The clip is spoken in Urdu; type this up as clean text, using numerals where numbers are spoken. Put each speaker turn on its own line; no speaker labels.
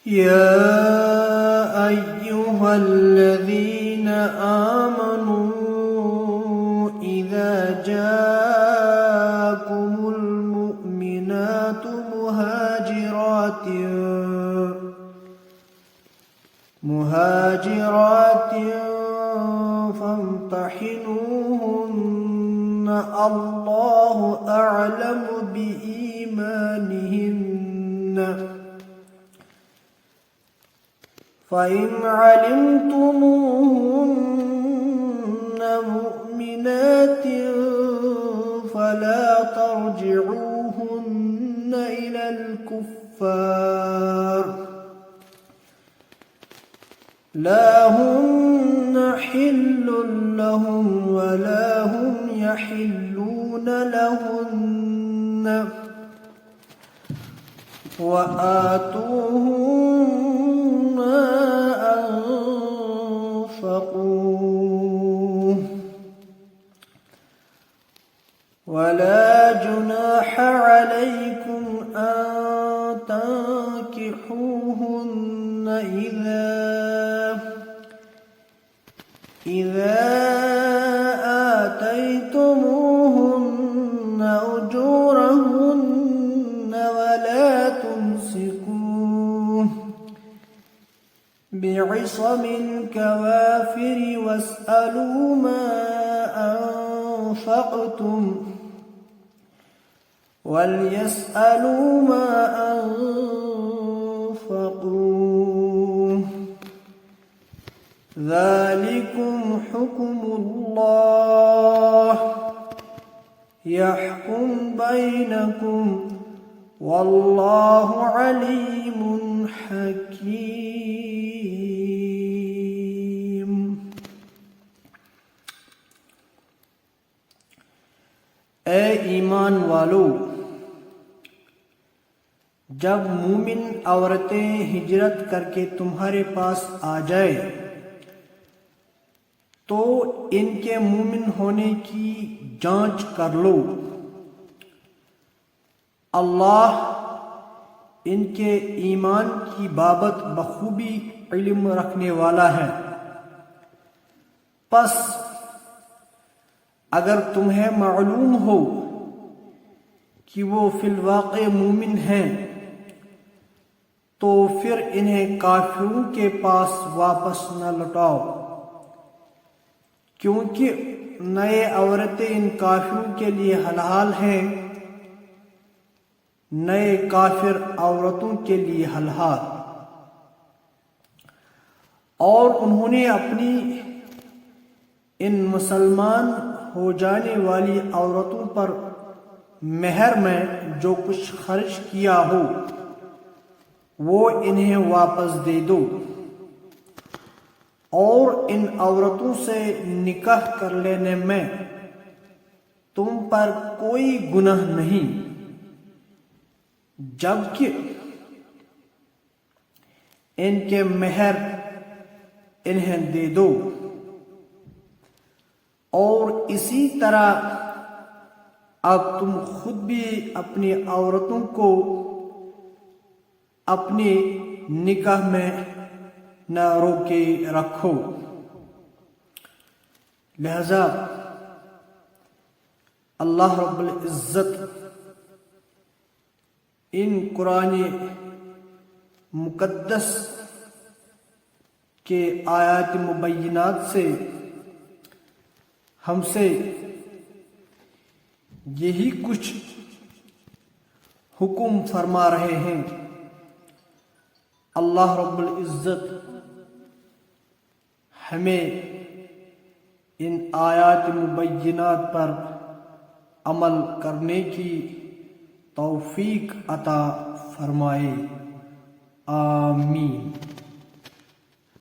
يا أيها الذين آمنوا إذا جاءكم المؤمنات مهاجرات فامتحنوهن الله أعلم بإيمانهن فإن علمتموهن مؤمنات فلا ترجعوهن إلى الكفار لا هن حل لهم ولا هم يحلون لهن وآتوهم ما أنفقوا ولا جناح عليكم أن تنكحوهن إذا آتيتموهن أجورهن ولا تمسكوا بعصم الكوافر واسألوا ما أنفقتم وليسألوا ما أنفقوا ذلكم حكم الله يحكم بينكم والله عليم حكيم۔
اے ایمان والو، جب مومن عورتیں ہجرت کر کے تمہارے پاس آ جائے تو ان کے مومن ہونے کی جانچ کر لو۔ اللہ ان کے ایمان کی بابت بخوبی علم رکھنے والا ہے۔ پس اگر تمہیں معلوم ہو کہ وہ فی الواقع مومن ہیں تو پھر انہیں کافروں کے پاس واپس نہ لوٹاؤ، کیونکہ نئے عورتیں ان کافروں کے لیے حلال ہیں، نئے کافر عورتوں کے لیے حلال۔ اور انہوں نے اپنی ان مسلمان ہو جانے والی عورتوں پر مہر میں جو کچھ خرچ کیا ہو وہ انہیں واپس دے دو، اور ان عورتوں سے نکاح کر لینے میں تم پر کوئی گناہ نہیں، جبکہ ان کے مہر انہیں دے دو۔ اور اسی طرح اب تم خود بھی اپنی عورتوں کو اپنے نکاح میں نہ روکے رکھو۔ لہذا اللہ رب العزت ان قرآن مقدس کے آیات مبینات سے ہم سے یہی کچھ حکم فرما رہے ہیں۔ اللہ رب العزت ہمیں ان آیات مبینات پر عمل کرنے کی توفیق عطا فرمائے، آمین۔